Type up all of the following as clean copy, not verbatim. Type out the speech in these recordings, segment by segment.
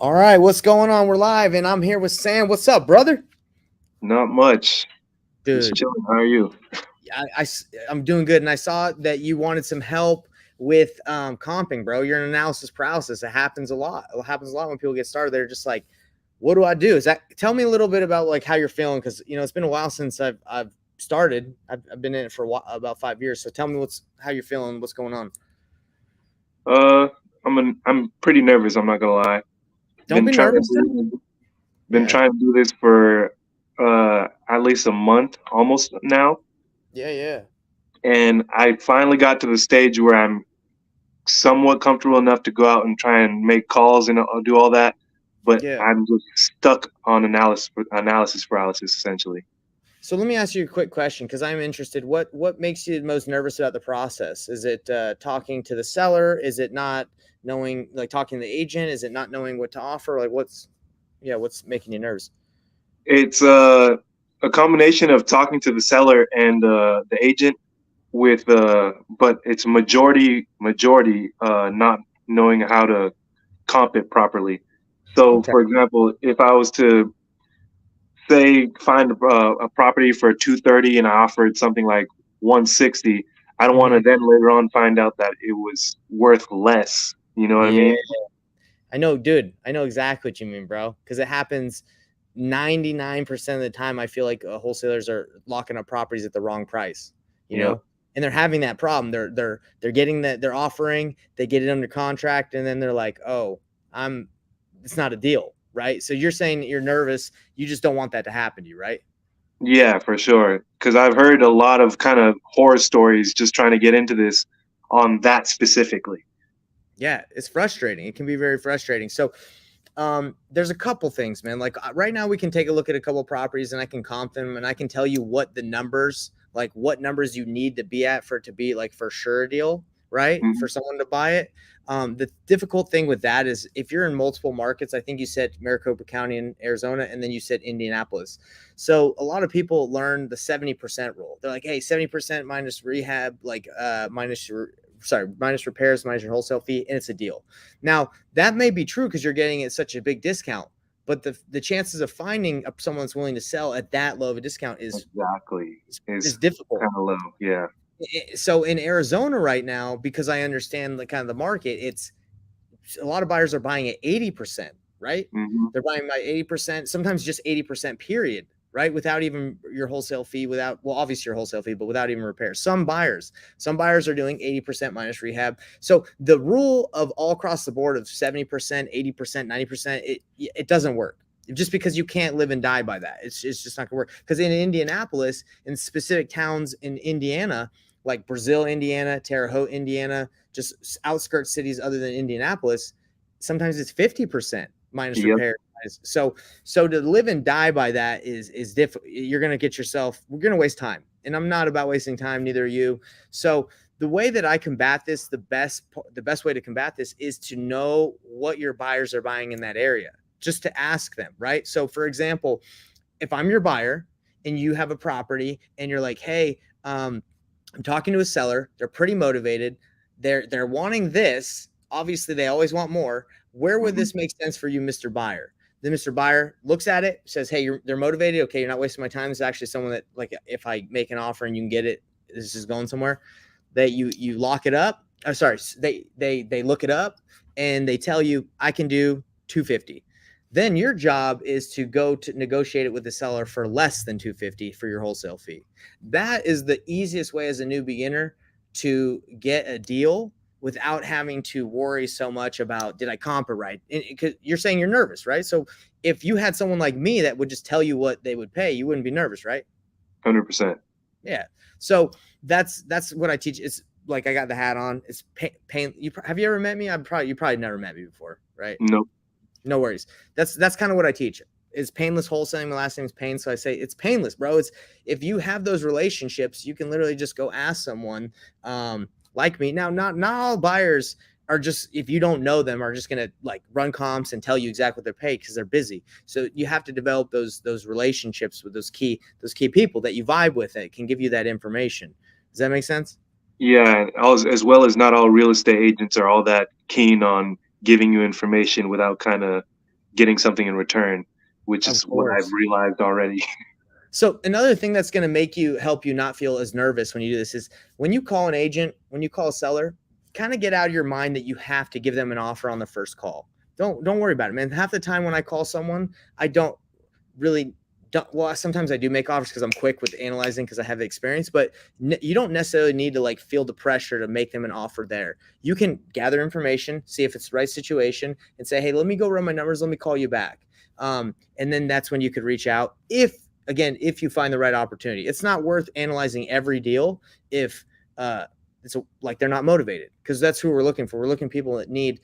All right, what's going on? We're live, and I'm here with Sam. What's up, brother? Not much. Just Dude, chilling. How are you? I'm doing good, and I saw that you wanted some help with comping, bro. You're in analysis paralysis. It happens a lot. It happens a lot when people get started. They're just like, "What do I do?" Is that? Tell me a little bit about like how you're feeling, because it's been a while since I've started. I've been in it for about 5 years. So tell me what's how you're feeling. What's going on? Uh, I'm pretty nervous. I'm not gonna lie. Don't Been be trying to nervous, dude. do been Yeah, trying to do this for at least a month, almost now, yeah, yeah, and I finally got to the stage where I'm somewhat comfortable enough to go out and try and make calls and do all that. But yeah. I'm just stuck on analysis paralysis, essentially. So let me ask you a quick question because I'm interested. What makes you most nervous about the process? Is it talking to the seller? Is it not knowing, like talking to the agent? Is it not knowing what to offer? Like what's making you nervous? It's a combination of talking to the seller and the agent with but it's majority not knowing how to comp it properly. So Okay. for example, if I was to say find a property for 230 and I offered something like 160, I don't want to Hmm. then later on find out that it was worth less. You know what I Yeah, mean? I know, dude. I know exactly what you mean, bro. Because it happens 99% of the time. I feel like wholesalers are locking up properties at the wrong price. You Yep. know, and they're having that problem. They're getting that they're offering. They get it under contract, and then they're like, oh, I'm. It's not a deal, right? So you're saying that you're nervous. You just don't want that to happen to you, right? Yeah, for sure. Because I've heard a lot of kind of horror stories just trying to get into this on that specifically. Yeah, it's frustrating. It can be very frustrating. So there's a couple things, man. Like right now we can take a look at a couple properties and I can comp them and I can tell you what the numbers, like what numbers you need to be at for it to be like for sure a deal, right? Mhm. For someone to buy it. The difficult thing with that is if you're in multiple markets. I think you said Maricopa County in Arizona, and then you said Indianapolis. So a lot of people learn the 70% rule. They're like, hey, 70% minus rehab, like minus your sorry, minus repairs, minus your wholesale fee, and it's a deal. Now, that may be true because you're getting it such a big discount, but the chances of finding someone that's willing to sell at that low of a discount Exactly. is Is difficult. kind of low. Yeah. So in Arizona right now, because I understand the kind of the market, it's a lot of buyers are buying at 80%, right? Hmm. They're buying by 80%, sometimes just 80% period, right? Without even your wholesale fee, without, well, obviously your wholesale fee, but without even repairs. Some buyers are doing 80% minus rehab. So the rule of all across the board of 70%, 80%, 90%, it doesn't work. Just because you can't live and die by that. It's just not gonna work. Because in Indianapolis, in specific towns in Indiana, like Brazil, Indiana, Terre Haute, Indiana, just outskirts cities other than Indianapolis, sometimes it's 50% minus Yep. repair. So to live and die by that is difficult. You're gonna get yourself. We're gonna waste time, and I'm not about wasting time. Neither are you. So the way that I combat this, the best way to combat this is to know what your buyers are buying in that area. Just to ask them, right? So for example, if I'm your buyer and you have a property and you're like, hey, I'm talking to a seller. They're pretty motivated. They're wanting this. Obviously, they always want more. Where would Hmm. this make sense for you, Mr. Buyer? Then Mr. Buyer looks at it, says, "Hey, they're motivated. Okay, you're not wasting my time. This is actually someone that, like, if I make an offer and you can get it, this is going somewhere. That you lock it up. Sorry, they look it up and they tell you I can do 250. Then your job is to go to negotiate it with the seller for less than 250 for your wholesale fee. That is the easiest way as a new beginner to get a deal without having to worry so much about did I comp it right? Because you're saying you're nervous, right? So if you had someone like me that would just tell you what they would pay, you wouldn't be nervous, right? 100%. Yeah. So that's what I teach. It's like I got the hat on. It's pain. Have you ever met me? You probably never met me before, right? Nope. No worries. That's kind of what I teach. Is painless wholesaling. My last name is Pain, so I say it's painless, bro. It's if you have those relationships, you can literally just go ask someone like me. Now, not all buyers are just if you don't know them are just gonna like run comps and tell you exactly what they're paid because they're busy. So you have to develop those relationships with those key people that you vibe with that can give you that information. Does that make sense? Yeah, as well as not all real estate agents are all that keen on giving you information without kind of getting something in return, which Of is what I've course. realized already. So another thing that's going to help you not feel as nervous when you do this is when you call an agent, when you call a seller, kind of get out of your mind that you have to give them an offer on the first call. Don't worry about it, man. Half the time when I call someone, I don't really don't. Well, sometimes I do make offers because I'm quick with analyzing because I have the experience, but you don't necessarily need to like feel the pressure to make them an offer there. You can gather information, see if it's the right situation, and say, hey, let me go run my numbers. Let me call you back. And then that's when you could reach out if you find the right opportunity. It's not worth analyzing every deal if like they're not motivated, because that's who we're looking for. We're looking for people that need,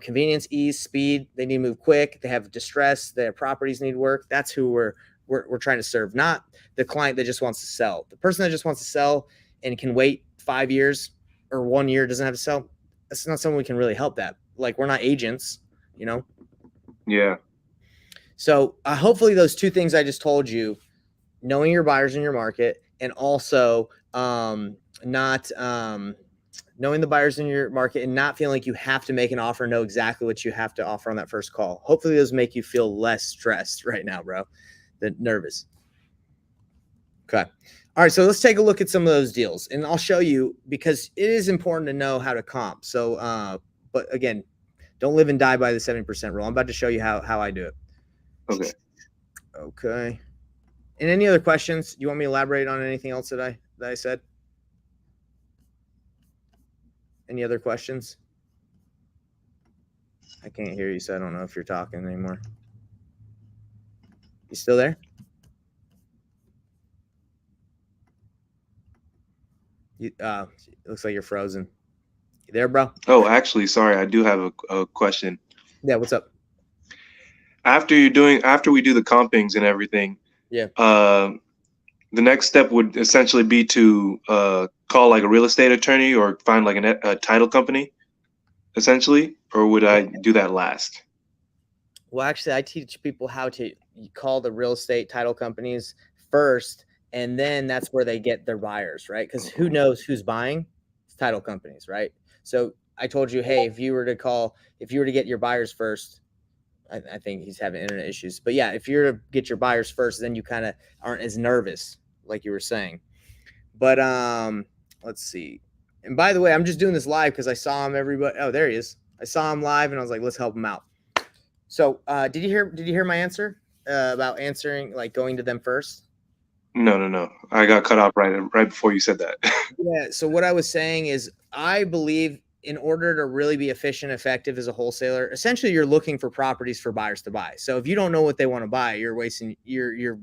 convenience, ease, speed. They need to move quick. They have distress. Their properties need work. That's who we're trying to serve, not the client that just wants to sell. The person that just wants to sell and can wait 5 years or 1 year, doesn't have to sell. That's not someone we can really help. That, like, we're not agents, Yeah. So hopefully those two things I just told you, knowing your buyers in your market, and also not knowing the buyers in your market and not feeling like you have to make an offer, know exactly what you have to offer on that first call. Hopefully those make you feel less stressed right now, bro, than nervous. Okay. All right. So let's take a look at some of those deals, and I'll show you, because it is important to know how to comp. So, but again, don't live and die by the 70% rule. I'm about to show you how I do it. Okay. Okay. And any other questions? You want me to elaborate on anything else that I said? Any other questions? I can't hear you, so I don't know if you're talking anymore. You still there? It looks like you're frozen. You there, bro? Oh, actually, sorry, I do have a question. Yeah, what's up? After we do the compings and everything, Yeah. The next step would essentially be to call like a real estate attorney or find like a title company, essentially, or would I do that last? Well, actually, I teach people how to call the real estate title companies first, and then that's where they get their buyers, right? Because who knows who's buying? It's title companies, right? So I told you, hey, if you were to get your buyers first, I think he's having internet issues. But yeah, if you're to get your buyers first, then you kind of aren't as nervous, like you were saying. But let's see. And by the way, I'm just doing this live because I saw him. Everybody, oh, there he is. I saw him live, and I was like, let's help him out. So, did you hear my answer about answering, like, going to them first? No. I got cut off right before you said that. Yeah. So what I was saying is, I believe in order to really be efficient, effective as a wholesaler, essentially you're looking for properties for buyers to buy. So if you don't know what they want to buy, you're wasting you're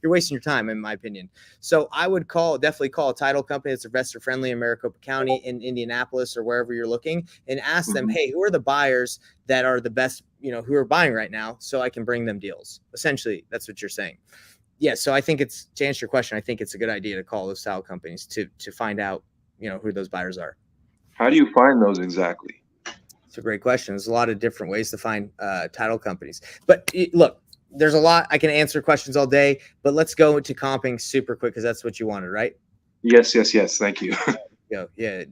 wasting your time, in my opinion. So I would definitely call a title company that's investor friendly in Maricopa County, in Indianapolis, or wherever you're looking, and ask them, hey, who are the buyers that are the best, who are buying right now, so I can bring them deals. Essentially, that's what you're saying. Yeah, so I think to answer your question, I think it's a good idea to call those title companies to find out, who those buyers are. How do you find those exactly? It's a great question. There's a lot of different ways to find title companies. But look, there's a lot. I can answer questions all day, but let's go into comping super quick because that's what you wanted, right? Yes. Thank you. Yeah,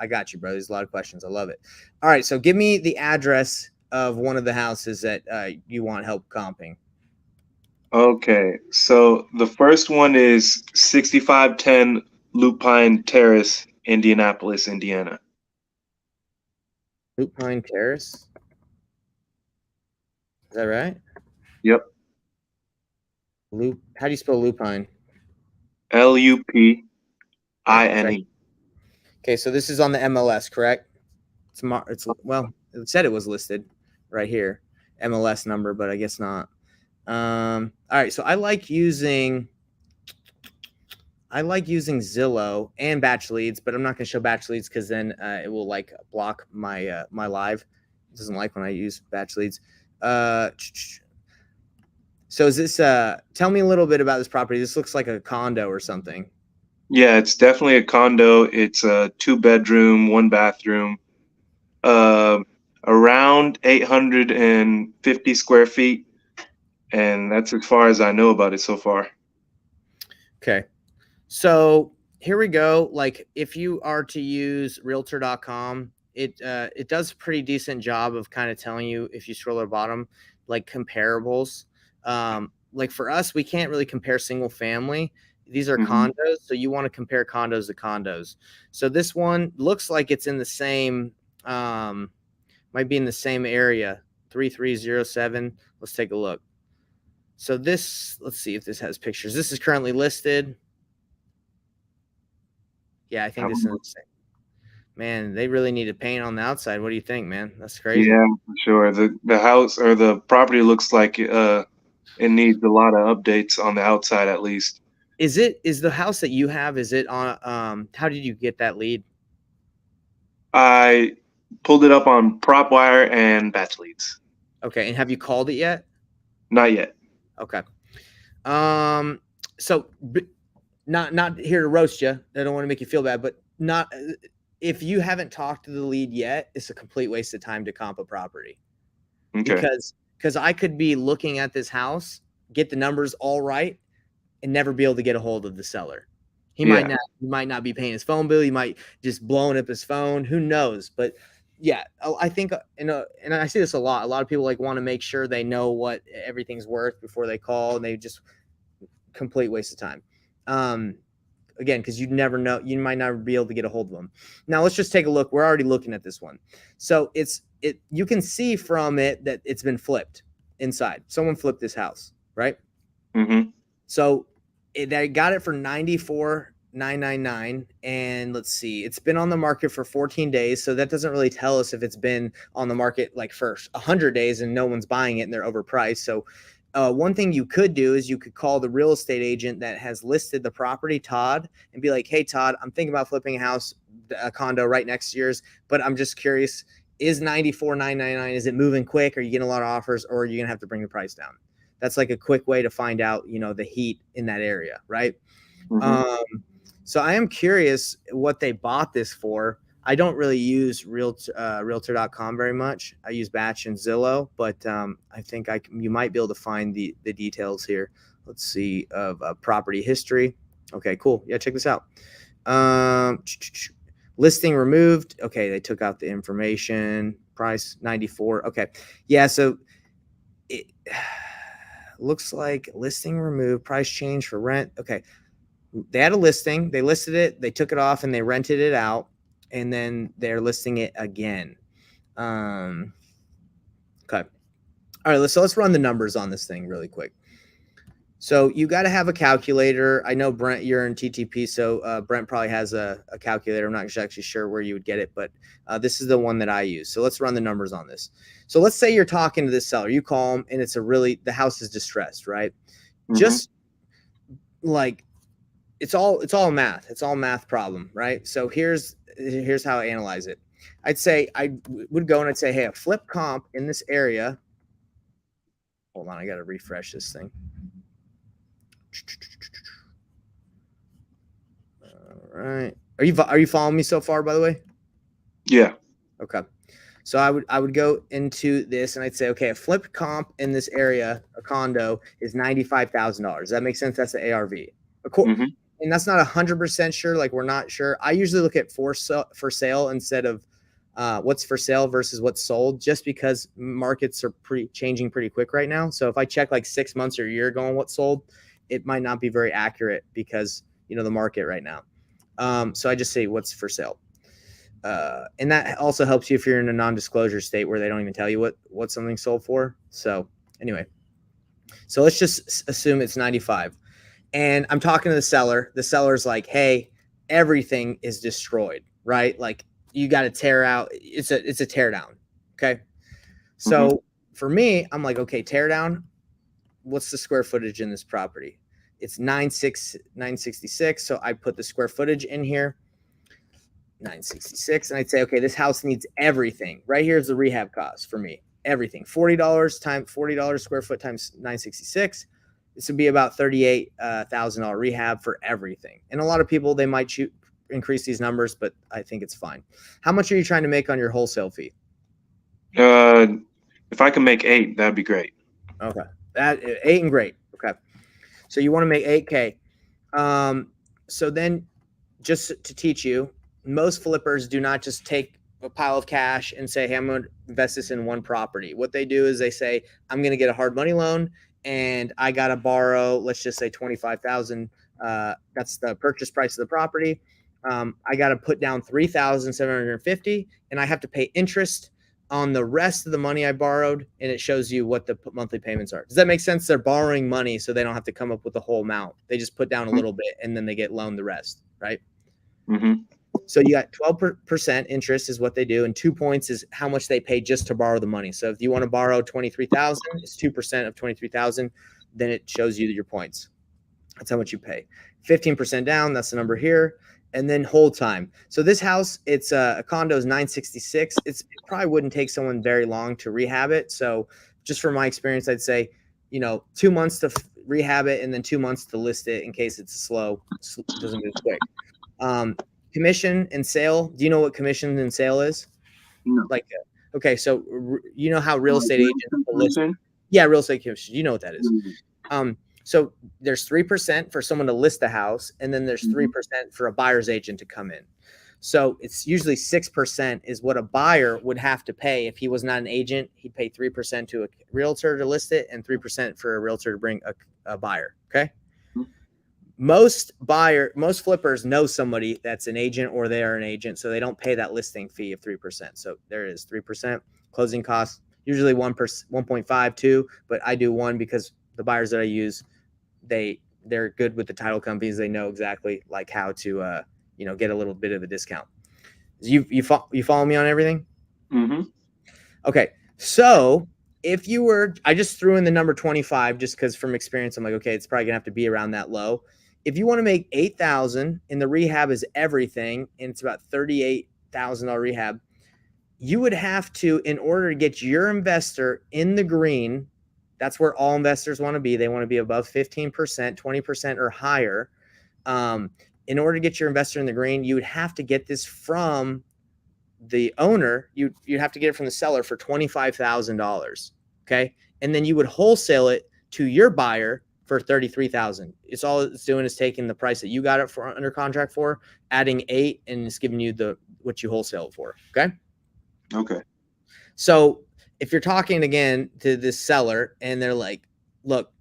I got you, bro. There's a lot of questions. I love it. All right, so give me the address of one of the houses that you want help comping. Okay, so the first one is 6510 Lupine Terrace, Indianapolis, Indiana. Lupine Terrace? Is that right? Yep. How do you spell lupine? Lupine. Okay, so this is on the MLS, correct? Well, it said it was listed right here, MLS number, but I guess not. All right, so I like using Zillow and batch leads, but I'm not going to show batch leads because then it will like block my my live. It doesn't like when I use batch leads. So is this? Tell me a little bit about this property. This looks like a condo or something. Yeah, it's definitely a condo. It's a 2-bedroom, 1-bathroom, around 850 square feet, and that's as far as I know about it so far. Okay, so here we go. Like, if you are to use Realtor.com, it does a pretty decent job of kind of telling you, if you scroll to the bottom, like comparables. Like for us, we can't really compare single family. These are Mm-hmm. condos, so you want to compare condos to condos. So this one looks like it's in the same, might be in the same area, 3307. Let's take a look. So this, let's see if this has pictures. This is currently listed. Yeah, I think this is the same. Man, they really need to paint on the outside. What do you think, man? That's crazy. Yeah, for sure. The house or the property looks like it needs a lot of updates on the outside at least. Is the house that you have, is it on how did you get that lead? I pulled it up on PropWire and Batch Leads. Okay, and have you called it yet? Not yet. Okay. So not here to roast you. I don't want to make you feel bad, but not if you haven't talked to the lead yet, it's a complete waste of time to comp a property. Okay. Because I could be looking at this house, get the numbers all right, and never be able to get a hold of the seller. He might not be paying his phone bill. He might just blowing up his phone. Who knows? But yeah, I think, and I see this a lot. A lot of people like want to make sure they know what everything's worth before they call, and they just complete waste of time. Again, because you never know, you might not be able to get a hold of them. Now let's just take a look. We're already looking at this one. So you can see from it that it's been flipped inside. Someone flipped this house, right? Mm-hmm. So they got it for $94,999, and let's see, it's been on the market for 14 days. So that doesn't really tell us if it's been on the market like for 100 days and no one's buying it and they're overpriced. So one thing you could do is you could call the real estate agent that has listed the property, Todd, and be like, hey, Todd, I'm thinking about flipping a condo right next to yours, but I'm just curious, is $94,999, is it moving quick? Are you getting a lot of offers, or are you going to have to bring the price down? That's like a quick way to find out, the heat in that area, right? Mm-hmm. So I am curious what they bought this for. I don't really use realtor.com very much. I use Batch and Zillow, but I think you might be able to find the details here. Let's see, of property history. Okay, cool. Yeah, check this out. Listing removed. Okay, they took out the information. Price 94. Okay, yeah. So it looks like listing removed. Price change for rent. Okay, they had a listing. They listed it. They took it off and they rented it out. And then they're listing it again. Okay. All right. Let's run the numbers on this thing really quick. So you got to have a calculator. I know, Brent, you're in TTP, so Brent probably has a calculator. I'm not actually sure where you would get it, but this is the one that I use. So let's run the numbers on this. So let's say you're talking to this seller. You call them, and the house is distressed, right? Mm-hmm. Just like it's all math. It's all math problem, right? So here's how I analyze it. I'd say I would go and I'd say, hey, a flip comp in this area. Hold on, I got to refresh this thing. All right. Are you following me so far, by the way? Yeah. Okay. So I would go into this and I'd say, okay, a flip comp in this area, a condo, is $95,000. Does that make sense? That's the ARV. Of course. Mm-hmm. And that's not 100% sure. Like, we're not sure. I usually look at for sale instead of what's for sale versus what's sold, just because markets are changing pretty quick right now. So if I check like 6 months or a year ago on what's sold, it might not be very accurate because, the market right now. So I just say what's for sale. And that also helps you if you're in a non-disclosure state where they don't even tell you what something's sold for. So anyway, so let's just assume it's 95. And I'm talking to the seller. The seller's like, hey, everything is destroyed, right? Like, you got to tear out. It's a tear down. Okay. So for me, I'm like, okay, tear down. What's the square footage in this property? It's 966. So I put the square footage in here, 966. And I'd say, okay, this house needs everything. Right here is the rehab cost for me. Everything. $40 times $40 square foot times 966. This would be about $38,000 rehab for everything. And a lot of people, they might increase these numbers, but I think it's fine. How much are you trying to make on your wholesale fee? If I can make 8, that'd be great. Okay. That 8 and great. Okay. So you want to make 8K. So then, just to teach you, most flippers do not just take a pile of cash and say, hey, I'm going to invest this in one property. What they do is they say, I'm going to get a hard money loan and I got to borrow, let's just say 25,000. That's the purchase price of the property. I got to put down 3,750 and I have to pay interest on the rest of the money I borrowed. And it shows you what the monthly payments are. Does that make sense? They're borrowing money so they don't have to come up with the whole amount. They just put down a little bit and then they get loaned the rest, right? Mm-hmm. So you got 12% interest is what they do, and 2 points is how much they pay just to borrow the money. So if you want to borrow 23,000, it's 2% of 23,000. Then it shows you your points. That's how much you pay. 15% down. That's the number here, and then hold time. So this house, it's a condo is 966. It probably wouldn't take someone very long to rehab it. So just from my experience, I'd say 2 months to rehab it, and then 2 months to list it in case it's slow, doesn't move quick. Commission and sale. Do you know what commission and sale is? No. Like, okay, so you know how real estate agents list. Yeah, real estate commission. You know what that is. Mm-hmm. So there's 3% for someone to list the house, and then there's 3% for a buyer's agent to come in. So it's usually 6% is what a buyer would have to pay if he was not an agent. He'd pay 3% to a realtor to list it, and 3% for a realtor to bring a buyer. Okay. Most flippers know somebody that's an agent or they are an agent, so they don't pay that listing fee of 3%. So there is 3%. Closing costs usually 1.5, 2, but I do 1 because the buyers that I use, they're good with the title companies. They know exactly like how to get a little bit of a discount. You follow me on everything? Mm-hmm. Okay, so if you were, I just threw in the number 25 just because from experience I'm like, okay, it's probably gonna have to be around that low. If you want to make 8,000 and the rehab is everything, and it's about $38,000 rehab, you would have to, in order to get your investor in the green, that's where all investors want to be. They want to be above 15%, 20% or higher. In order to get your investor in the green, you would have to get this from the owner. You'd have to get it from the seller for $25,000. Okay. And then you would wholesale it to your buyer for $33,000. It's all it's doing is taking the price that you got it for under contract for, adding 8, and it's giving you what you wholesale it for. Okay. Okay. So if you're talking again to this seller and they're like, look,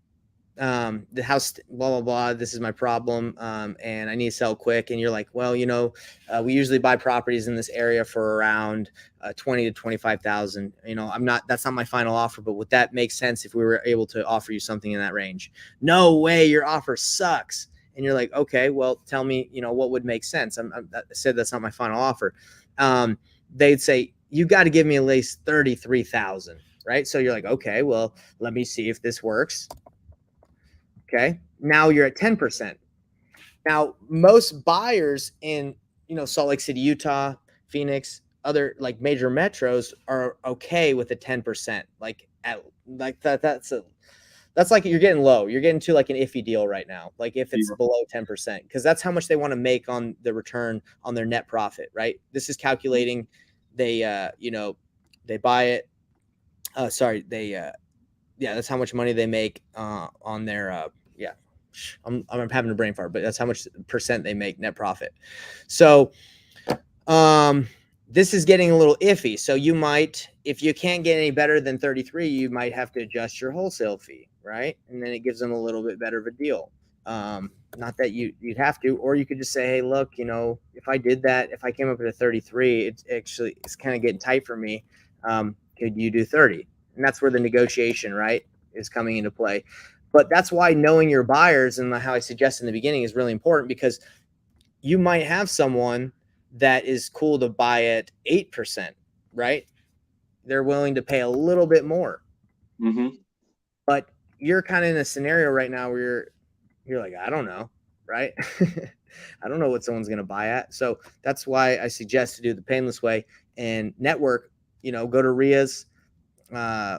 the house, blah, blah, blah, this is my problem. And I need to sell quick. And you're like, well, we usually buy properties in this area for around 20 to 25,000. That's not my final offer, but would that make sense if we were able to offer you something in that range? No way. Your offer sucks. And you're like, okay, well, tell me, what would make sense? I said, that's not my final offer. They'd say, you got to give me at least 33,000. Right. So you're like, okay, well, let me see if this works. Okay. Now you're at 10%. Now, most buyers in, Salt Lake City, Utah, Phoenix, other like major metros are okay with a 10%. That's like you're getting low. You're getting to like an iffy deal right now. Like if it's below 10%, because that's how much they want to make on the return on their net profit, right? This is calculating they buy it. That's how much money they make on their I'm having a brain fart, but that's how much percent they make net profit. So this is getting a little iffy. So you might, if you can't get any better than 33, you might have to adjust your wholesale fee, right? And then it gives them a little bit better of a deal. Not that you'd have to, or you could just say, hey, look, if I did that, if I came up with a 33, it's kind of getting tight for me. Could you do 30? And that's where the negotiation, right, is coming into play. But that's why knowing your buyers and how I suggested in the beginning is really important, because you might have someone that is cool to buy at 8%, right? They're willing to pay a little bit more. Mm-hmm. But you're kind of in a scenario right now where you're like, I don't know, right? I don't know what someone's going to buy at. So that's why I suggest to do the painless way and network, go to RIAs,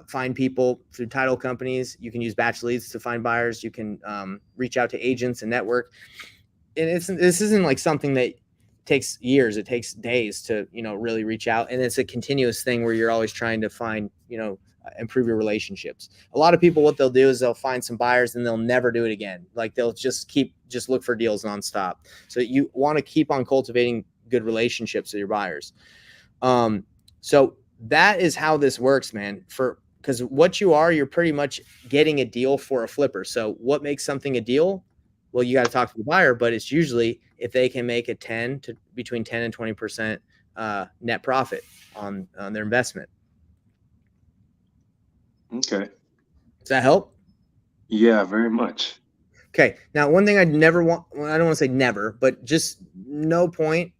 find people through title companies. You can use batch leads to find buyers. You can reach out to agents and network. And this isn't like something that takes years. It takes days to, really reach out. And it's a continuous thing where you're always trying to find, improve your relationships. A lot of people, what they'll do is they'll find some buyers and they'll never do it again. Like they'll just look for deals nonstop. So you want to keep on cultivating good relationships with your buyers. So that is how this works, man. Because what you're pretty much getting a deal for a flipper. So what makes something a deal? Well, you got to talk to the buyer, but it's usually if they can make a between 10 and 20% net profit on their investment. Okay. Does that help? Yeah, very much. Okay. Now, one thing I don't want to say never, but just no point,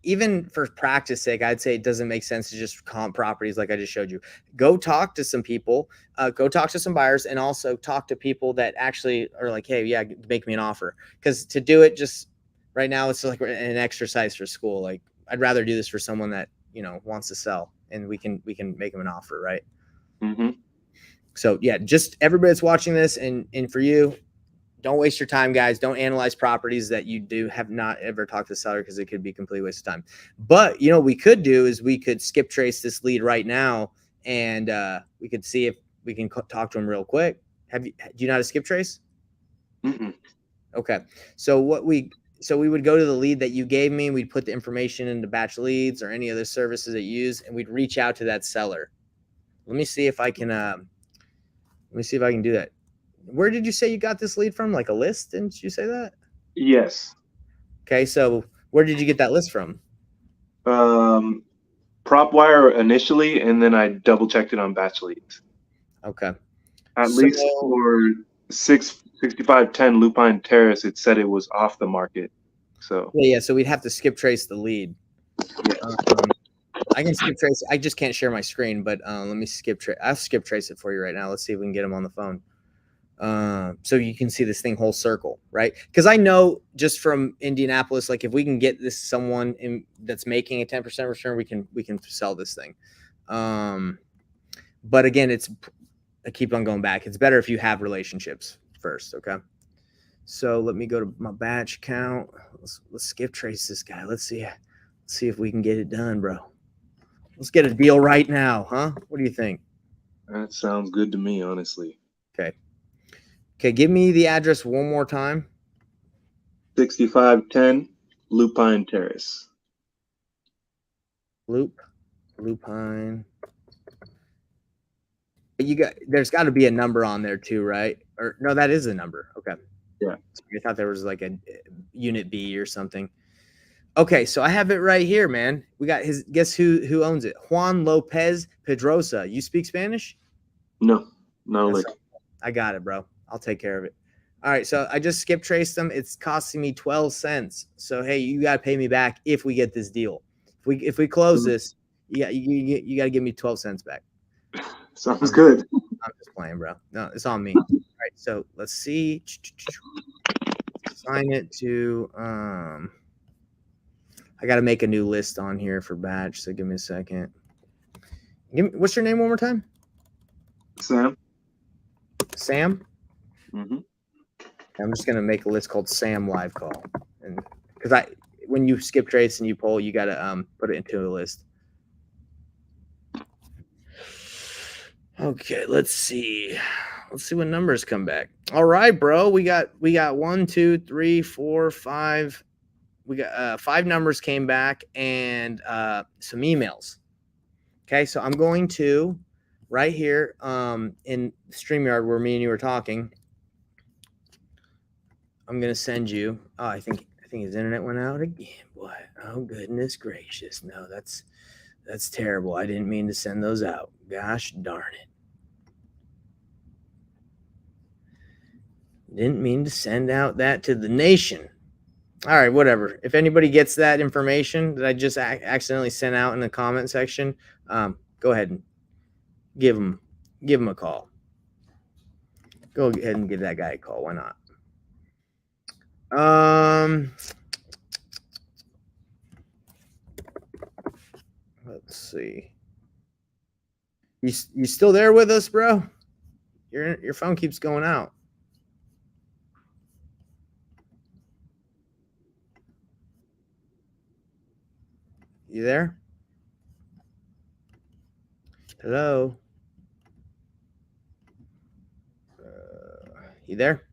even for practice sake, I'd say it doesn't make sense to just comp properties like I just showed you. Go talk to some people, go talk to some buyers, and also talk to people that actually are like, hey, yeah, make me an offer. Because to do it just right now, it's like an exercise for school. Like, I'd rather do this for someone that, wants to sell, and we can make them an offer, right? Mm-hmm. So yeah, just everybody that's watching this, and for you, don't waste your time, guys. Don't analyze properties that you do have not ever talked to the seller, because it could be a complete waste of time. But what we could do is we could skip trace this lead right now, and we could see if we can talk to him real quick. Do you know how to skip trace? Mm-mm. Okay. So we would go to the lead that you gave me. We'd put the information into batch leads or any other services that you use, and we'd reach out to that seller. Let me see if I can. Do that. Where did you say you got this lead from? Like a list? Didn't you say that? Yes. Okay, so where did you get that list from? Um, prop wire initially, and then I double checked it on batch leads. Okay. At So least for 6510 Lupine Terrace, it said it was off the market. So yeah. So we'd have to skip trace the lead. yes. I can skip trace. I just can't share my screen, but let me skip trace. I'll skip trace it for you right now. Let's see if we can get him on the phone. So you can see this thing whole circle, right? Because I know just from Indianapolis, like if we can get this someone that's making a 10% return, we can sell this thing. But again, I keep on going back. It's better if you have relationships first, okay? So let me go to my batch count. Let's skip trace this guy. Let's see if we can get it done, bro. Let's get a deal right now, huh? What do you think? That sounds good to me, honestly. Okay, give me the address one more time. 6510 Lupine Terrace. Lupine. There's got to be a number on there too, right? Or no, that is a number. Okay. Yeah. I thought there was like a unit B or something. Okay, so I have it right here, man. We got his. Guess who owns it? Juan Lopez Pedrosa. You speak Spanish? No, no lick. I got it, bro. I'll take care of it. All right, so I just skip traced them. It's costing me 12 cents. So hey, you got to pay me back if we get this deal. If we close this, you got to give me 12 cents back. Sounds good. I'm just playing, bro. No, it's on me. All right, so let's see. Assign it to I got to make a new list on here for batch, so give me a second. What's your name one more time? Sam. Sam? Mm-hmm. I'm just gonna make a list called Sam Live Call, and because when you skip trace and you poll, you gotta put it into a list. Okay, let's see what numbers come back. All right, bro, we got 1, 2, 3, 4, 5. We got 5 numbers came back and some emails. Okay, so I'm going to right here in StreamYard where me and you were talking. I'm gonna send you. Oh, I think his internet went out again. Boy, oh goodness gracious! No, that's terrible. I didn't mean to send those out. Gosh darn it! Didn't mean to send out that to the nation. All right, whatever. If anybody gets that information that I just accidentally sent out in the comment section, go ahead and give him a call. Go ahead and give that guy a call. Why not? Let's see. You still there with us, bro? Your phone keeps going out. You there? Hello? You there?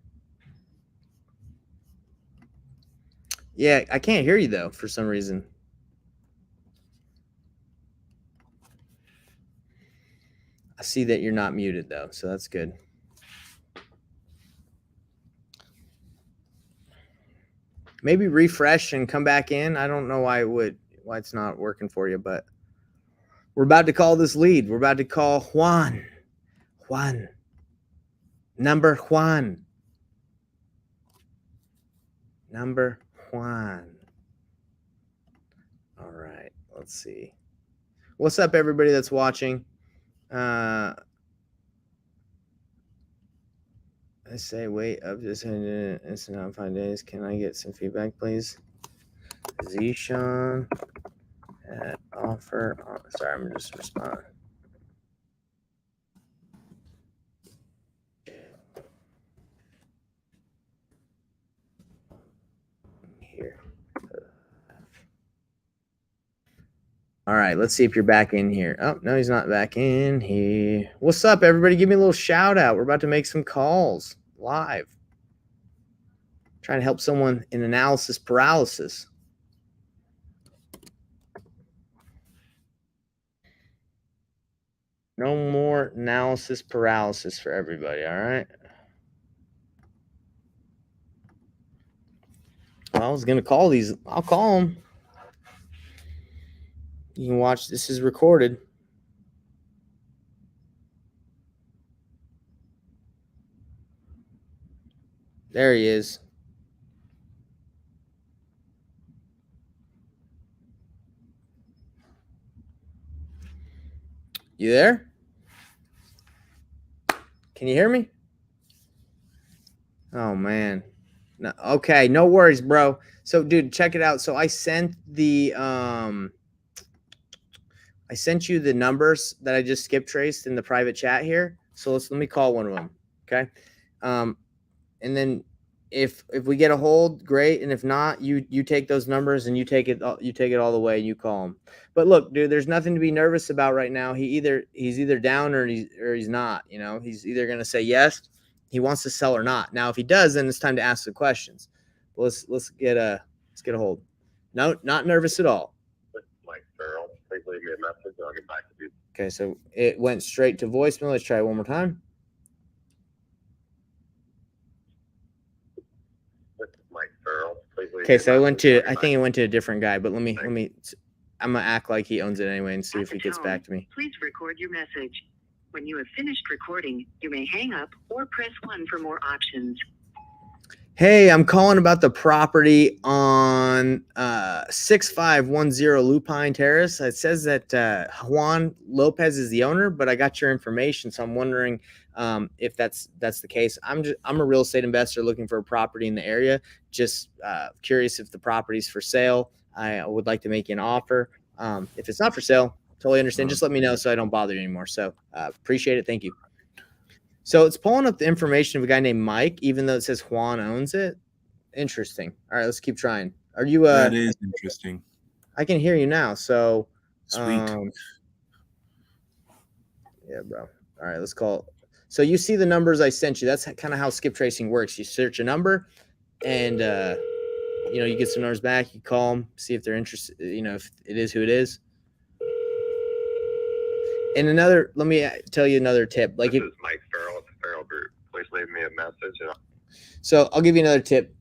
Yeah, I can't hear you though for some reason. I see that you're not muted though, so that's good. Maybe refresh and come back in. I don't know why it's not working for you, but we're about to call this lead. We're about to call Juan. Juan. Number Juan. Number Juan. All right, let's see. What's up, everybody that's watching? I say wait up this instant 5 days. Can I get some feedback, please? Zishan at offer. Oh, sorry, I'm just responding. Here. All right, let's see if you're back in here. Oh, no, he's not back in here. What's up, everybody? Give me a little shout out. We're about to make some calls live. Trying to help someone in analysis paralysis. No more analysis paralysis for everybody, all right? Well, I was going to call these. I'll call them. You can watch. This is recorded. There he is. You there? Can you hear me? Oh, man. No, okay, no worries, bro. So, dude, check it out. So I sent the I sent you the numbers that I just skip traced in the private chat here. So let me call one of them. Okay. And then if we get a hold, great. And if not, you take those numbers and you take it all the way and you call them. But look, dude, there's nothing to be nervous about right now. He's either down or he's not. You know, he's either gonna say yes, he wants to sell or not. Now, if he does, then it's time to ask the questions. But let's get a hold. No, not nervous at all. Mike Farrell, please leave me a message and I'll get back to you. Okay, so it went straight to voicemail. Let's try it one more time. Mike Farrell, please leave Okay, so I think it went to a different guy, but let me I'm gonna act like he owns it anyway and see if he gets back to me. Please record your message. When you have finished recording, you may hang up or press 1 for more options. Hey, I'm calling about the property on 6510 Lupine Terrace. It says that Juan Lopez is the owner, but I got your information, so I'm wondering if that's the case. I'm a real estate investor looking for a property in the area. Just curious if the property's for sale. I would like to make an offer. If it's not for sale, totally understand. Just let me know so I don't bother you anymore. So appreciate it. Thank you. So it's pulling up the information of a guy named Mike, even though it says Juan owns it. Interesting. All right, let's keep trying. Are you? That is interesting. I can hear you now. So sweet. Yeah, bro. All right, let's call. So you see the numbers I sent you. That's kind of how skip tracing works. You search a number, and you get some numbers back. You call them, see if they're interested. If it is who it is. And let me tell you another tip. Like, this is Mike Farrell at the Farrell Group. Please leave me a message. So I'll give you another tip.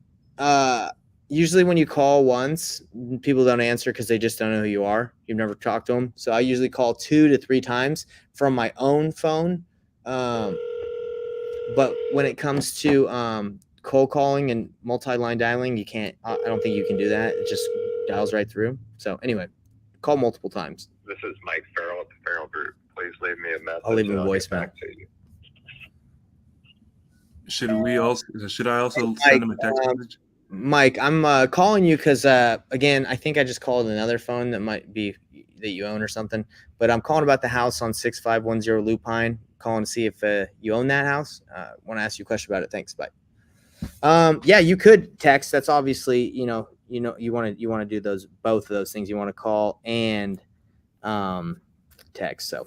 Usually when you call once, people don't answer because they just don't know who you are. You've never talked to them. So I usually call 2 to 3 times from my own phone. But when it comes to cold calling and multi-line dialing, you can't. I don't think you can do that. It just dials right through. So anyway, call multiple times. This is Mike Farrell at the Farrell Group. Please leave me a message. I'll leave a voicemail. Should I also send him a text message? Mike, I'm calling you because again, I think I just called another phone that might be that you own or something. But I'm calling about the house on 6510 Lupine. Calling to see if you own that house. Want to ask you a question about it. Thanks. Bye. Yeah, you could text. That's obviously you want to do both of those things. You want to call and text. So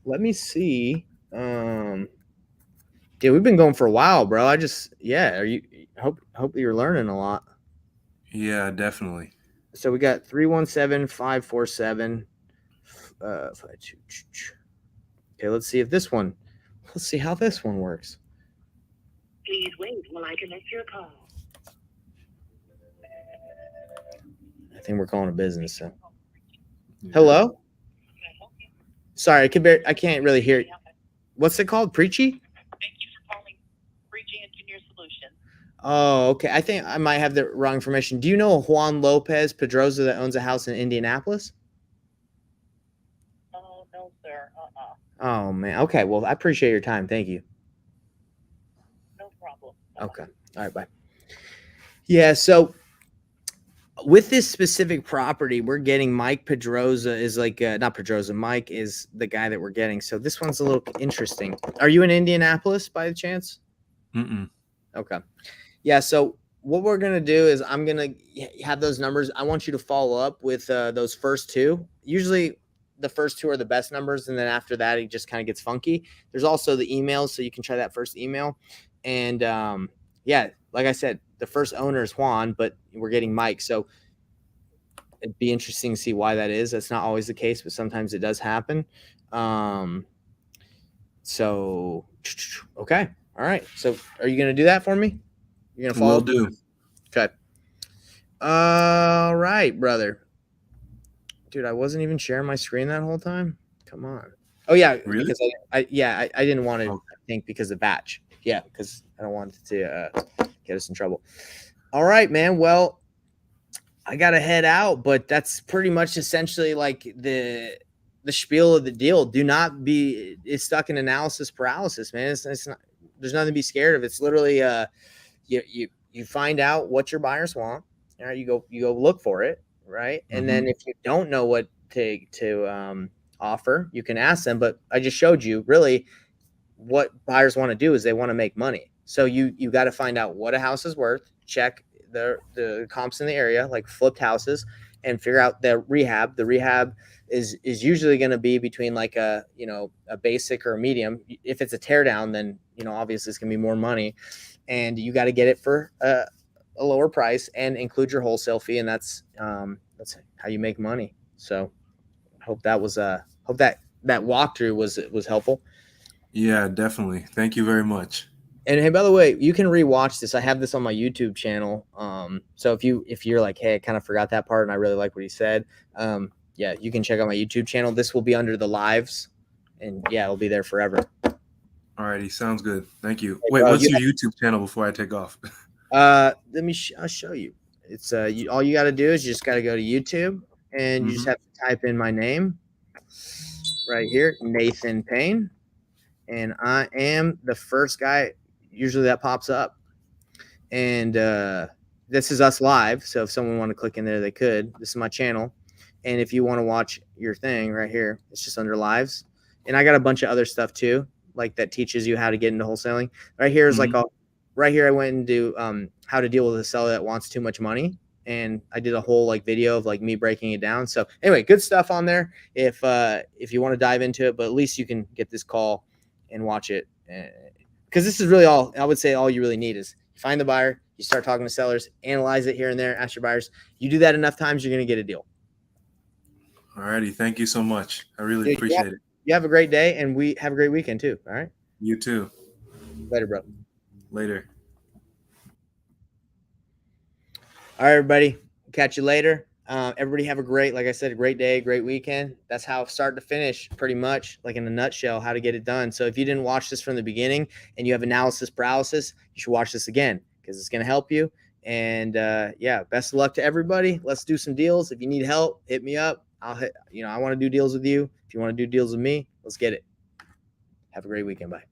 let me see. Dude, we've been going for a while, bro. Are you hope you're learning a lot. Yeah, definitely. So we got 317-547 52. Okay, let's see how this one works. Please wait while I connect your call. I think we're calling a business. So, Yeah. hello. Sorry, I can't really hear. What's it called? Preachy? Thank you for calling Preaching Engineer Solutions. Oh, okay. I think I might have the wrong information. Do you know Juan Lopez Pedroza that owns a house in Indianapolis? Oh, no, sir. Oh man. Okay. Well, I appreciate your time. Thank you. No problem. Okay. All right. Bye. Yeah. So with this specific property, we're getting Mike Pedroza is like not Pedroza. Mike is the guy that we're getting. So this one's a little interesting. Are you in Indianapolis by chance? Mm-mm. Okay. Yeah. So what we're gonna do is I'm gonna have those numbers. I want you to follow up with those first two. Usually, the first two are the best numbers, and then after that, it just kind of gets funky. There's also the emails, so you can try that first email. And yeah, like I said, the first owner is Juan, but we're getting Mike. So it'd be interesting to see why that is. That's not always the case, but sometimes it does happen. So okay, all right. So are you gonna do that for me? You're gonna follow Will up? do. Okay. All right, brother. Dude, I wasn't even sharing my screen that whole time. Come on. Oh yeah, Really? because I didn't want to. Oh. I think because of batch. Yeah, because I don't want it to get us in trouble. All right, man. Well, I gotta head out, but that's pretty much essentially like the spiel of the deal. Do not be stuck in analysis paralysis, man. It's not. There's nothing to be scared of. It's literally you find out what your buyers want. All right, you go look for it, right? And then if you don't know what to offer, you can ask them. But I just showed you really what buyers want to do is they want to make money. So you got to find out what a house is worth, check the comps in the area, like flipped houses, and figure out the rehab. The rehab is usually going to be between like a basic or a medium. If it's a tear down, then obviously it's going to be more money, and you got to get it for a lower price and include your wholesale fee, and that's how you make money. So hope that was hope that walkthrough was helpful. Yeah, definitely. Thank you very much. And hey, by the way, you can rewatch this. I have this on my YouTube channel. So if you're like, hey, I kind of forgot that part and I really like what he said, yeah, you can check out my YouTube channel. This will be under the lives, and yeah, it'll be there forever. Alrighty, sounds good. Thank you. Hey, Wait, bro, what's your YouTube channel before I take off? Let me. I'll show you. It's all you got to do is you just got to go to YouTube and you just have to type in my name right here, Nathan Payne, and I am the first guy. Usually that pops up, and this is us live. So if someone want to click in there, they could. This is my channel, and if you want to watch your thing right here, it's just under lives. And I got a bunch of other stuff too, like that teaches you how to get into wholesaling. Right here is like right here I went and do how to deal with a seller that wants too much money, and I did a whole like video of like me breaking it down. So anyway, good stuff on there if you want to dive into it, but at least you can get this call and watch it. Because this is really all I would say. All you really need is you find the buyer, you start talking to sellers, analyze it here and there, ask your buyers. You do that enough times, you're going to get a deal. Alrighty, thank you so much. I really appreciate it. You have a great day, and we have a great weekend too. All right. You too. Later, bro. Later. All right, everybody. Catch you later. Everybody have a great, like I said, a great day, great weekend. That's how start to finish, pretty much, like in a nutshell, how to get it done. So if you didn't watch this from the beginning and you have analysis paralysis, you should watch this again because it's going to help you. And yeah, best of luck to everybody. Let's do some deals. If you need help, hit me up. I want to do deals with you. If you want to do deals with me, let's get it. Have a great weekend. Bye.